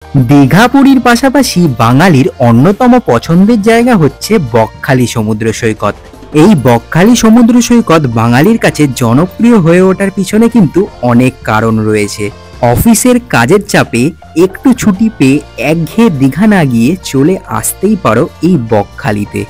দীঘা পুরীর পাশাপাশি বাঙালির অন্যতম পছন্দের জায়গা হচ্ছে বকখালি সমুদ্র সৈকত। এই বকখালি সমুদ্র সৈকত বাঙালির কাছে জনপ্রিয় হয়ে ওঠার পিছনে কিন্তু অনেক কারণ রয়েছে। অফিসের কাজের চাপে একটু ছুটি পেয়ে একঘেয়ে দীঘা না গিয়ে চলে আসতেই পারো এই বকখালিতে।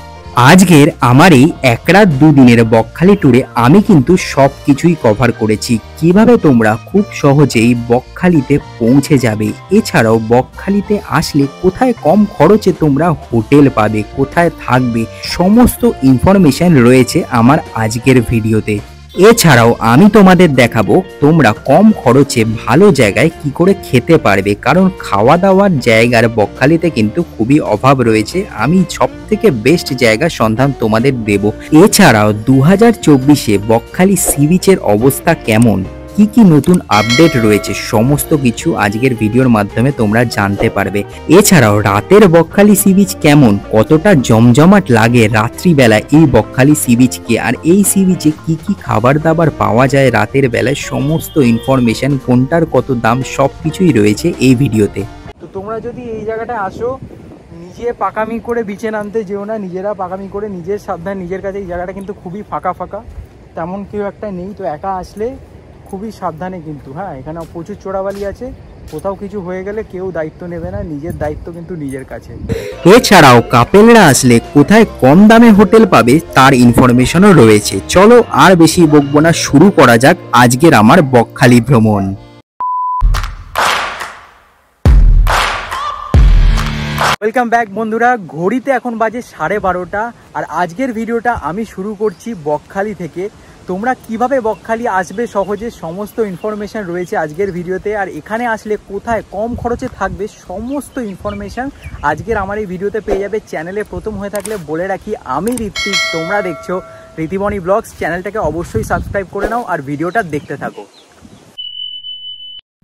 আজকের আমার এই এক রাত দুদিনের বকখালি ট্যুরে আমি কিন্তু সব কিছুই কভার করেছি, কিভাবে তোমরা খুব সহজেই বকখালিতে পৌঁছে যাবে, এছাড়াও বকখালিতে আসলে কোথায় কম খরচে তোমরা হোটেল পাবে, কোথায় থাকবে, সমস্ত ইনফরমেশন রয়েছে আমার আজকের ভিডিওতে। এছাড়াও আমি তোমাদের দেখাবো তোমরা কম খরচে ভালো জায়গায় কি করে খেতে পারবে, কারণ খাওয়া দাওয়ার জায়গার বকখালিতে কিন্তু খুবই অভাব রয়েছে। আমি সব থেকে বেস্ট জায়গার সন্ধান তোমাদের দেব। এছাড়াও 2024-এ বকখালি সি বিচের অবস্থা কেমন, কি কি নতুন আপডেট রয়েছে, সমস্ত কিছু আজকের ভিডিওর মাধ্যমে তোমরা জানতে পারবে। এছাড়াও রাতের বকখালি সি বিচ কেমন, কতটা জমজমাট লাগে রাত্রিবেলা এই বকখালি সি বিচকে, আর এই সি বিচে কি কি খাবার দাবার পাওয়া যায় রাতের বেলায়, সমস্ত ইনফরমেশন, কোনটার কত দাম, সব কিছুই রয়েছে এই ভিডিওতে। তো তোমরা যদি এই জায়গাটায় আসো, নিজে পাকামি করে বিচে নামতে যেও না, নিজেরা পাকামি করে নিজের সাবধান নিজের কাছে। এই জায়গাটা কিন্তু খুবই ফাঁকা ফাঁকা, তেমন কেউ একটা নেই। তো একা আসলে খুবই সাবধানে কিন্তু, হ্যাঁ, এখানে প্রচুর চোরাবালি আছে, কোথাও কিছু হয়ে গেলে কেউ দায়িত্ব নেবে না, নিজের দায়িত্ব কিন্তু নিজের কাছে। এছাড়াও কাপেলরা আসলে কোথায় কম দামে হোটেল পাবে তার ইনফরমেশনও রয়েছে। চলো আর বেশি বকবো না, শুরু করা যাক আজকের আমার বকখালি ভ্রমণ। ওয়েলকাম ব্যাক বন্ধুরা। ঘড়িতে এখন বাজে 12:30, আর আজকের ভিডিওটা আমি শুরু করছি বকখালি থেকে। তোমরা কিভাবে বকখালি আসবে সহজে, সমস্ত ইনফরমেশন রয়েছে আজকের ভিডিওতে। আর এখানে আসলে কোথায় কম খরচে থাকবে, সমস্ত ইনফরমেশন আজকের আমার এই ভিডিওতে পেয়ে যাবে। চ্যানেলে প্রথম হয়ে থাকলে বলে রাখি, আমি ঋত্বিক, তোমরা দেখছো ঋতিবনি ব্লগস। চ্যানেলটাকে অবশ্যই সাবস্ক্রাইব করে নাও আর ভিডিওটা দেখতে থাকো।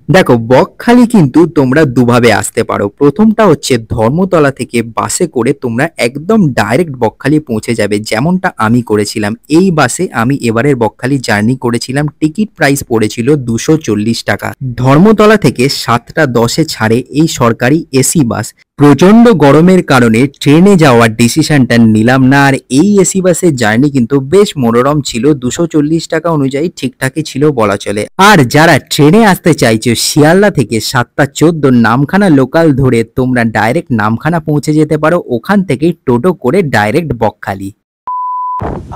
দেখো, বকখালি কিন্তু তোমরা দুভাবে আসতে পারো। প্রথমটা হচ্ছে ধর্মতলা থেকে বাসে করে তোমরা একদম ডাইরেক্ট বকখালি পৌঁছে যাবে, যেমনটা আমি করেছিলাম। এই বাসে আমি এবারের বকখালি জার্নি করেছিলাম। টিকিট প্রাইস পড়েছিল 240 টাকা। ধর্মতলা থেকে 7:10-এ ছাড়ে এই সরকারি এসি বাস। প্রচন্ড গরমের কারণে ট্রেনে যাওয়ার ডিসিশনটা নিলাম না, আর এই এসি বাসের জার্নি কিন্তু বেশ মনোরম ছিল। 240 টাকা অনুযায়ী ঠিকঠাকই ছিল বলা চলে। আর যারা ট্রেনে আসতে চাইছো, শিয়ালদা থেকে 7:14 নামখানা লোকাল ধরে তোমরা ডাইরেক্ট নামখানা পৌঁছে যেতে পারো, ওখান থেকেই টোটো করে ডাইরেক্ট বকখালি।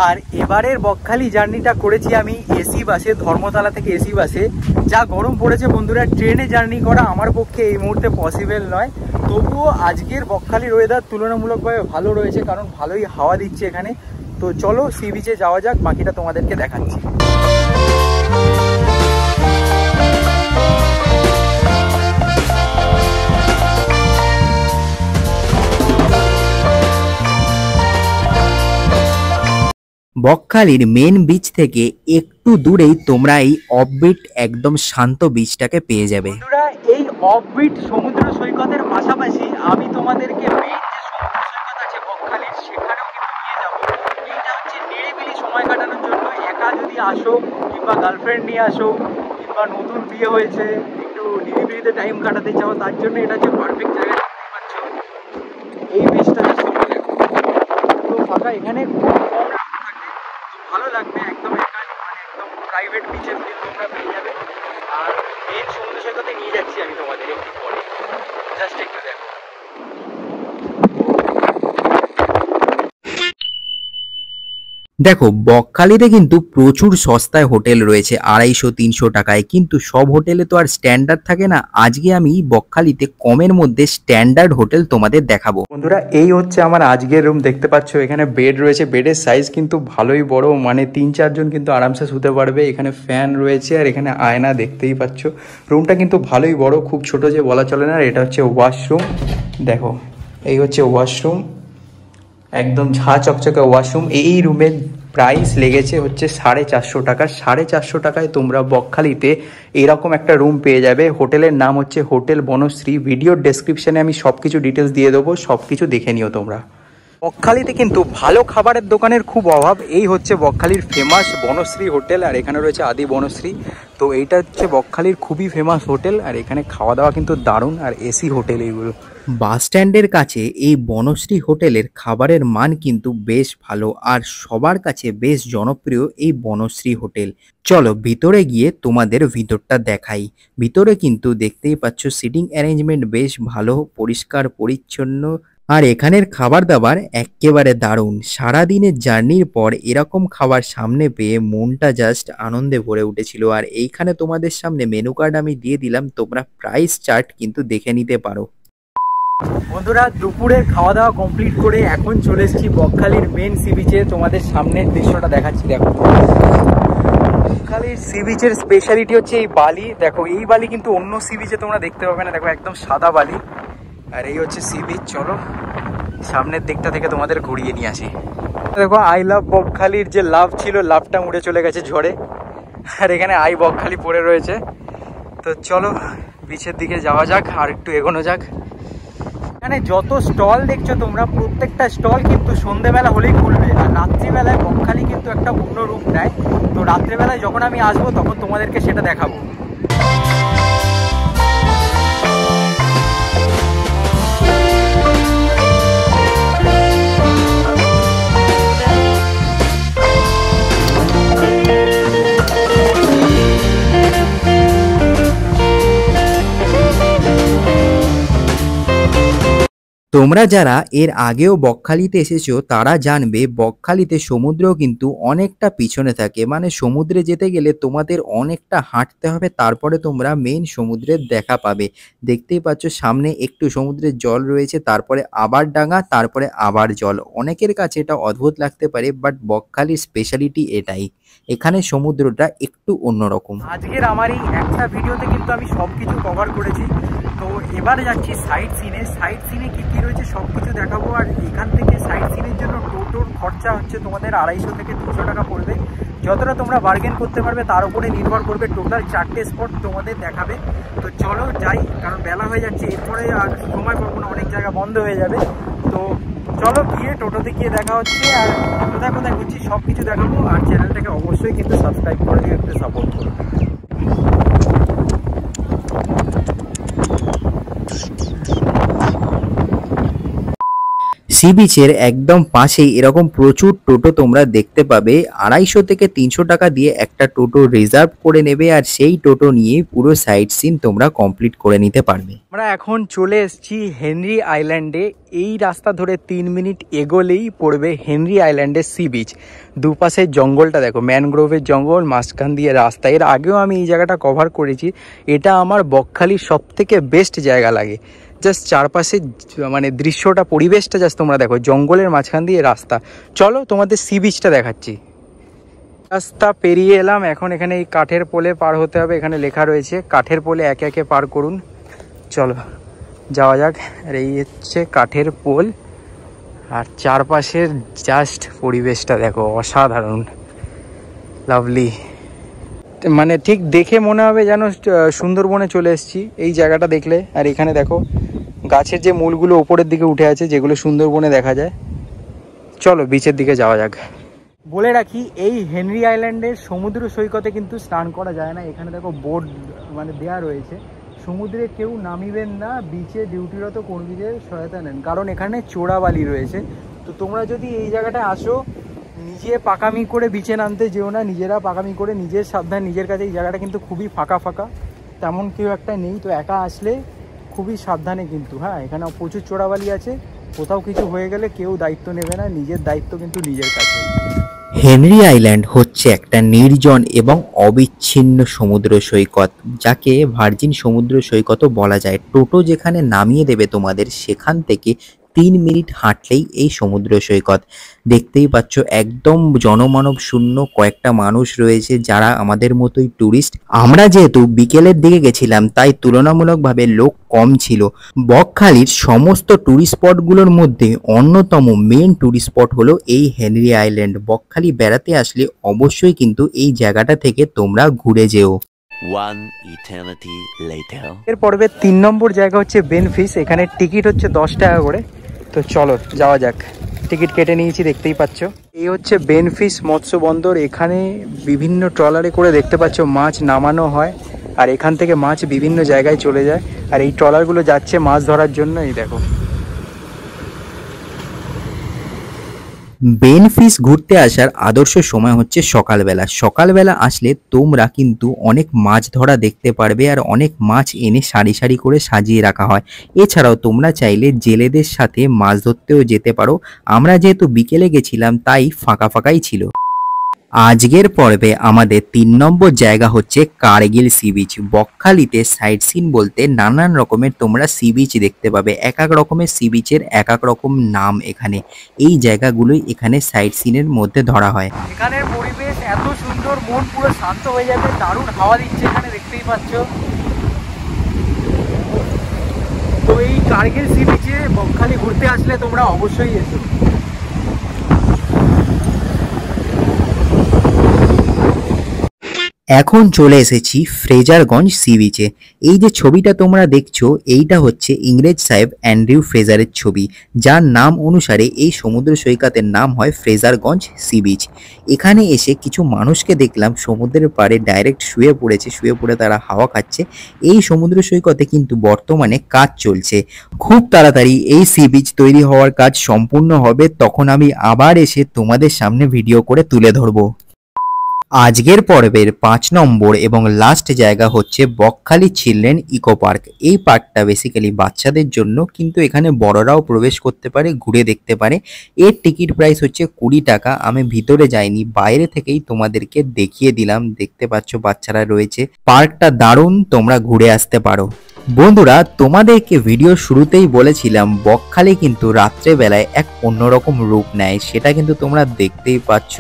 আর এবারের বকখালি জার্নিটা করেছি আমি এসি বাসে, ধর্মতলা থেকে এসি বাসে। যা গরম পড়েছে বন্ধুরা, ট্রেনে জার্নি করা আমার পক্ষে এই মুহূর্তে পসিবল নয়। তবুও আজকের বকখালির ওয়েদার তুলনামূলকভাবে ভালো রয়েছে, কারণ ভালোই হাওয়া দিচ্ছে এখানে। তো চলো সি বিচে যাওয়া যাক, বাকিটা তোমাদেরকে দেখাচ্ছি। বকখালির মেন বিচ থেকে একটু দূরেই তোমরা এই অফবিট একদম শান্ত বিচটাকে পেয়ে যাবে। বন্ধুরা, এই অফবিট সমুদ্র সৈকতের পাশাপাশি আমি তোমাদেরকে মেইন যে সমুদ্র সৈকত আছে বকখালির, সেখানেও কিন্তু নিয়ে যাবো। এইটা হচ্ছে নিরিবিলি সময় কাটানোর জন্য। একা যদি আসো, কিংবা গার্লফ্রেন্ড নিয়ে আসো, কিংবা নতুন বিয়ে হয়েছে, একটু নিরিবিলিতে টাইম কাটাতে চাও, তার জন্য এটা হচ্ছে পারফেক্ট জায়গা। দেখতেই পাচ্ছ এই বিচটা পুরো ফাঁকা, এখানে খুব কম রাস্তা থাকে, তো ভালো লাগবে। একদম একা, মানে একদম প্রাইভেট বিচের ফিল তোমরা পেয়ে যাবে। আর মেন সমুদ্র সৈকতে নিয়ে যাচ্ছি আমি তোমাদের একটু পরে, জাস্ট একটু দেখো। দেখো, বকখালিতে কিন্তু প্রচুর সস্তায় হোটেল রয়েছে, 250-300 টাকায়। কিন্তু সব হোটেলে তো আর স্ট্যান্ডার্ড থাকে না। আজকে আমি বকখালিতে কমের মধ্যে স্ট্যান্ডার্ড হোটেল তোমাদের দেখাবো। বন্ধুরা, এই হচ্ছে আমার আজকের রুম। দেখতে পাচ্ছ এখানে বেড রয়েছে, বেডের সাইজ কিন্তু ভালোই বড়, মানে 3-4 জন কিন্তু আরামসে শুতে পারবে। এখানে ফ্যান রয়েছে, আর এখানে আয়না দেখতেই পাচ্ছ। রুমটা কিন্তু ভালোই বড়, খুব ছোট যে বলা চলে না। আর এটা হচ্ছে ওয়াশরুম, দেখো এই হচ্ছে ওয়াশরুম, একদম ঝা চকচকে ওয়াশরুম। এই রুমের প্রাইস লেগেছে হচ্ছে 450 টাকা। 450 টাকায় তোমরা বকখালিতে এরকম একটা রুম পেয়ে যাবে। হোটেলের নাম হচ্ছে হোটেল বনশ্রী। ভিডিওর ডেসক্রিপশনে আমি সব কিছু ডিটেলস দিয়ে দেবো, সব কিছু দেখে নিও তোমরা। বকখালিতে কিন্তু ভালো খাবারের দোকানের খুব অভাব। এই হচ্ছে বকখালির ফেমাস বনশ্রী হোটেল, আর এখানে রয়েছে আদি বনশ্রী। তো এইটা হচ্ছে বকখালির খুবই ফেমাস হোটেল, আর এখানে খাওয়া দাওয়া কিন্তু দারুণ, আর এসি হোটেল এইগুলো। বাস স্ট্যান্ডের কাছে এই বনশ্রী হোটেলের খাবারের মান কিন্তু বেশ ভালো, আর সবার কাছে বেশ জনপ্রিয় এই বনশ্রী হোটেল। চলো ভিতরে গিয়ে তোমাদের ভিতরটা দেখাই। ভিতরে কিন্তু দেখতেই পাচ্ছ সিটিং অ্যারেঞ্জমেন্ট বেশ ভালো, পরিষ্কার পরিচ্ছন্ন, আর এখানের খাবার দাবার এক্কেবারে দারুণ। সারাদিনের জার্নির পর এরকম খাবার সামনে পেয়ে মনটা জাস্ট আনন্দে ভরে উঠেছিল। আর এইখানে তোমাদের সামনে মেনু কার্ড আমি দিয়ে দিলাম, তোমরা প্রাইস চার্ট কিন্তু দেখে নিতে পারো। বন্ধুরা, দুপুরের খাওয়া দাওয়া কমপ্লিট করে এখন চলে এসেছি বকখালির মেন সি বিচে। তোমাদের সামনের দৃশ্যটা দেখাচ্ছি, দেখো। বকখালির সি বিচের স্পেশালিটি হচ্ছে এই বালি। দেখো, এই বালি কিন্তু অন্য সি বিচে তোমরা দেখতে পাবে না। দেখো, একদম সাদা বালি। আর এই হচ্ছে সি বিচ। চলো সামনের দিকটা থেকে তোমাদের ঘুরিয়ে নিয়ে আসি। দেখো, আই লাভ বকখালির যে লাভ ছিল, লাভটা উড়ে চলে গেছে ঝড়ে, আর এখানে আই বকখালি পড়ে রয়েছে। তো চলো বিচের দিকে যাওয়া যাক, আর একটু এগোনো যাক। এখানে যত স্টল দেখছো তোমরা, প্রত্যেকটা স্টল কিন্তু সন্ধ্যেবেলা হলেই খুলবে, আর রাত্রিবেলায় বকখালি কিন্তু একটা অন্য রূপ নেয়। তো রাত্রিবেলায় যখন আমি আসবো তখন তোমাদেরকে সেটা দেখাবো। তোমরা যারা এর আগেও বকখালিতে এসেছো তারা জানবে বকখালিতে সমুদ্র কিন্তু অনেকটা পিছনে থাকে, মানে সমুদ্রে যেতে গেলে তোমাদের অনেকটা হাঁটতে হবে, তারপরে তোমরা মেন সমুদ্রের দেখা পাবে। দেখতেই পাচ্ছ সামনে একটু সমুদ্রের জল রয়েছে, তারপরে আবার ডাঙা, তারপরে আবার জল। অনেকের কাছে এটা অদ্ভুত লাগতে পারে, বাট বকখালির স্পেশালিটি এটাই, এখানে সমুদ্রটা একটু অন্যরকম। আজকের আমার এই একটা ভিডিওতে কিন্তু আমি সব কিছু কভার করেছি। তো এবার যাচ্ছি সাইট সিনে। সাইট সিনে কী কী রয়েছে সব কিছু দেখাবো। আর এখান থেকে সাইট সিনের জন্য টোটোর খরচা হচ্ছে তোমাদের 250 থেকে 300 টাকা পড়বে। যতটা তোমরা বার্গেন করতে পারবে তার উপরে নির্ভর করবে। টোটাল 4টে স্পট তোমাদের দেখাবে। তো চলো যাই, কারণ বেলা হয়ে যাচ্ছে, এরপরে আর সময় পাবো না, অনেক জায়গা বন্ধ হয়ে যাবে। তো চলো গিয়ে টোটোতে গিয়ে দেখা হচ্ছে, আর কোথায় কোথায় ঘুরছি সব কিছু দেখাবো। আর চ্যানেলটাকে অবশ্যই কিন্তু সাবস্ক্রাইব করে দিয়ে একটু সাপোর্ট করো। সি বিচের একদম পাশেই এরকম প্রচুর টোটো তোমরা দেখতে পাবে। 250 থেকে 300 টাকা দিয়ে একটা টোটো রিজার্ভ করে নেবে, আর সেই টোটো নিয়ে পুরো সাইট সিন তোমরা কমপ্লিট করে নিতে পারবে। আমরা এখন চলে এসেছি হেনরি আইল্যান্ডে। এই রাস্তা ধরে 3 মিনিট এগোলেই পড়বে হেনরি আইল্যান্ডের সি বিচ। দুপাশের জঙ্গলটা দেখো, ম্যানগ্রোভের জঙ্গল, মাঝখান দিয়ে রাস্তা। এর আগেও আমি এই জায়গাটা কভার করেছি। এটা আমার বকখালির সব থেকে বেস্ট জায়গা লাগে। জাস্ট চারপাশে মানে দৃশ্যটা, পরিবেশটা জাস্ট তোমরা দেখো, জঙ্গলের মাঝখান দিয়ে রাস্তা। চলো তোমাদের সি বিচটা দেখাচ্ছি। রাস্তা পেরিয়ে এলাম, এখন এখানে এই কাঠের পোলে পার হতে হবে। এখানে লেখা রয়েছে কাঠের পোলে একে একে পার করুন। চলো যাওয়া যাক। আর এই হচ্ছে কাঠের পোল, আর চারপাশের জাস্ট পরিবেশটা দেখো, অসাধারণ, লাভলি। মানে ঠিক দেখে মনে হবে যেন সুন্দরবনে চলে এসেছি এই জায়গাটা দেখলে। আর এখানে দেখো গাছের যে মূলগুলো ওপরের দিকে উঠে আছে, যেগুলো সুন্দরবনে দেখা যায়। চলো বিচের দিকে যাওয়া যাক। বলে রাখি, এই হেনরি আইল্যান্ডের সমুদ্র সৈকতে কিন্তু স্নান করা যায় না। এখানে দেখো বোর্ড মানে দেয়া রয়েছে, সমুদ্রে কেউ নামিবেন না, বিচে ডিউটিরত কর্মীদের সহায়তা নেন, কারণ এখানে চোরাবালি রয়েছে। তো তোমরা যদি এই জায়গাটায় আসো, নিজে পাকামি করে বিচে নামতে যেও না, নিজেরা পাকামি করে নিজের সাবধান নিজের কাছে। এই জায়গাটা কিন্তু খুবই ফাঁকা ফাঁকা, তেমন কেউ একটা নেই। তো একা আসলে খুবই সাবধানে কিন্তু। হ্যাঁ, এখানে প্রচুর চোরাবালি আছে, কোথাও কিছু হয়ে গেলে কেউ দায়িত্ব নেবে না, নিজের দায়িত্ব কিন্তু নিজের কাছে। হেনরি আইল্যান্ড হচ্ছে একটা নির্জন এবং অবিচ্ছিন্ন সমুদ্র সৈকত, যাকে ভার্জিন সমুদ্র সৈকতও বলা যায়। টোটো যেখানে নামিয়ে দেবে তোমাদের, সেখান থেকে 3 মিনিট হাঁটলেই এই সমুদ্র সৈকত। দেখতেই পাচ্ছ একদম জনমানব শূন্য, কয়েকটা মানুষ রয়েছে যারা আমাদের মতোই ট্যুরিস্ট। আমরা যেহেতু বিকেলের দিকে গেছিলাম, তাই তুলনামূলকভাবে লোক কম ছিল। বকখালির সমস্ত ট্যুরিস্ট স্পটগুলোর মধ্যে অন্যতম মেন ট্যুরিস্ট স্পট হলো এই হেনরি আইল্যান্ড। বকখালি বেড়াতে আসলে অবশ্যই কিন্তু এই জায়গাটা থেকে তোমরা ঘুরে যেও। এর পর্বের 3 নম্বর জায়গা হচ্ছে বেনফিস। এখানে টিকিট হচ্ছে 10 টাকা করে। তো চলো যাওয়া যাক। টিকিট কেটে নিয়েছি, দেখতেই পাচ্ছ। এই হচ্ছে বেনফিশ মৎস্য বন্দর। এখানে বিভিন্ন ট্রলারে করে দেখতে পাচ্ছ মাছ নামানো হয়, আর এখান থেকে মাছ বিভিন্ন জায়গায় চলে যায়। আর এই ট্রলারগুলো যাচ্ছে মাছ ধরার জন্য। এই দেখো, বেনফিশ ঘুরতে আসার আদর্শ সময় হচ্ছে সকালবেলা। সকালবেলা আসলে তোমরা কিন্তু অনেক মাছ ধরা দেখতে পারবে, আর অনেক মাছ এনে সারি সারি করে সাজিয়ে রাখা হয়। এছাড়াও তোমরা চাইলে জেলেদের সাথে মাছ ধরতেও যেতে পারো। আমরা যেহেতু বিকেলে গেছিলাম তাই ফাঁকা ফাঁকাই ছিল। আজকের পর্বে আমাদের 3 নম্বর জায়গা হচ্ছে কার্গিল সি বিচ। বকখালিতে সাইট সিন বলতে নানান রকমের তোমরা সি বিচ দেখতে পাবে। এক এক রকমের সি বিচের এক এক রকম নাম এখানে। এই জায়গাগুলোই এখানে সাইট সিনের মধ্যে ধরা হয়। এখানের পরিবেশ এত সুন্দর, মন পুরো শান্ত হয়ে যাবে। দারুণ হাওয়া দিচ্ছে এখানে, দেখতেই পাচ্ছ। তো এই কার্গিল সি বিচে বকখালি ঘুরতে আসলে তোমরা অবশ্যই এসো। এখন চলে এসেছি ফ্রেজারগঞ্জ সি বিচে। এই যে ছবিটা তোমরা দেখছো, এইটা হচ্ছে ইংরেজ সাহেব অ্যান্ড্রিউ ফ্রেজারের ছবি, যার নাম অনুসারে এই সমুদ্র সৈকতের নাম হয় ফ্রেজারগঞ্জ সি বিচ। এখানে এসে কিছু মানুষকে দেখলাম সমুদ্রের পাড়ে ডাইরেক্ট শুয়ে পড়েছে, শুয়ে পড়ে তারা হাওয়া খাচ্ছে। এই সমুদ্র সৈকতে কিন্তু বর্তমানে কাজ চলছে। খুব তাড়াতাড়ি এই সি বিচ তৈরি হওয়ার কাজ সম্পূর্ণ হবে, তখন আমি আবার এসে তোমাদের সামনে ভিডিও করে তুলে ধরবো। আজকের পর্বের 5 নম্বর এবং লাস্ট জায়গা হচ্ছে বকখালি চিলড্রেন ইকো পার্ক। এই পার্কটা বেসিক্যালি বাচ্চাদের জন্য, কিন্তু এখানে বড়রাও প্রবেশ করতে পারে, ঘুরে দেখতে পারে। এর টিকিট প্রাইস হচ্ছে 20 টাকা। আমি ভিতরে যাইনি, বাইরে থেকেই তোমাদেরকে দেখিয়ে দিলাম। দেখতে পাচ্ছ বাচ্চারা রয়েছে। পার্কটা দারুণ, তোমরা ঘুরে আসতে পারো। বন্ধুরা, তোমাদেরকে ভিডিও শুরুতেই বলেছিলাম বকখালি কিন্তু রাত্রেবেলায় এক অন্যরকম রূপ নেয়, সেটা কিন্তু তোমরা দেখতেই পাচ্ছ।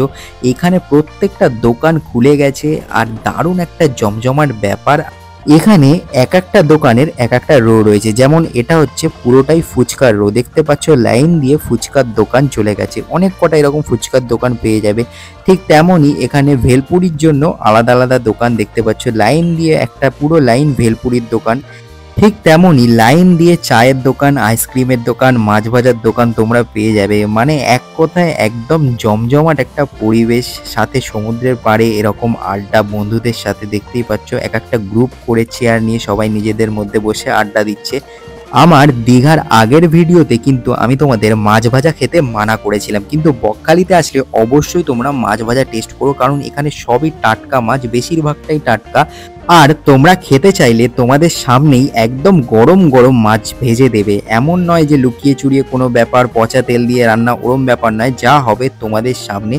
এখানে প্রত্যেকটা দোকান খুলে গেছে, আর দারুণ একটা জমজমাট ব্যাপার। এখানে এক একটা দোকানের এক একটা রো রয়েছে। যেমন এটা হচ্ছে পুরোটাই ফুচকার রো, দেখতে পাচ্ছ লাইন দিয়ে ফুচকার দোকান চলে গেছে। অনেক কটা এরকম ফুচকার দোকান পেয়ে যাবে। ঠিক তেমনই এখানে ভেলপুরির জন্য আলাদা আলাদা দোকান দেখতে পাচ্ছ, লাইন দিয়ে একটা পুরো লাইন ভেলপুরির দোকান। ঠিক তেমনই লাইন দিয়ে চায়ের দোকান, আইসক্রিমের দোকান, মাছ ভাজার দোকান তোমরা পেয়ে যাবে। মানে এক কথায় একদম জমজমাট একটা পরিবেশ, সাথে সমুদ্রের পাড়ে এরকম আড্ডা বন্ধুদের সাথে। দেখতেই পাচ্ছ এক একটা গ্রুপ করে চেয়ার নিয়ে সবাই নিজেদের মধ্যে বসে আড্ডা দিচ্ছে। আমার দীঘার আগের ভিডিওতে কিন্তু আমি তোমাদের মাছ ভাজা খেতে মানা করেছিলাম, কিন্তু বকখালিতে আসলে অবশ্যই তোমরা মাছ ভাজা টেস্ট করো, কারণ এখানে সবই টাটকা মাছ, বেশিরভাগটাই টাটকা। আর তোমরা খেতে চাইলে তোমাদের সামনেই একদম গরম গরম মাছ ভেজে দেবে। এমন নয় যে লুকিয়ে চুরিয়ে কোনো ব্যাপার, পচা তেল দিয়ে রান্না, ওরম ব্যাপার নয়, যা হবে তোমাদের সামনে।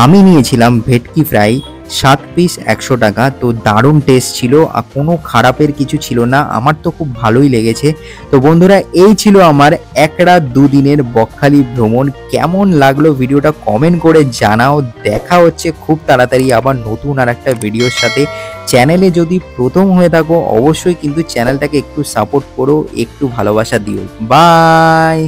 আমি নিয়েছিলাম ভেটকি ফ্রাই, 7 পিস 100 টাকা। তো দারুণ টেস্ট ছিল, আর কোনো খারাপের কিছু ছিল না। আমার তো খুব ভালোই লেগেছে। তো বন্ধুরা, এই ছিল আমার 1 রাত 2 দিনের বকখালি ভ্রমণ। কেমন লাগলো ভিডিওটা কমেন্ট করে জানাও। দেখা হচ্ছে খুব তাড়াতাড়ি আবার নতুন আর একটা ভিডিওর সাথে। চ্যানেলে যদি প্রথম হয়ে থাকো অবশ্যই কিন্তু চ্যানেলটাকে একটু সাপোর্ট করো, একটু ভালোবাসা দিও। বাই।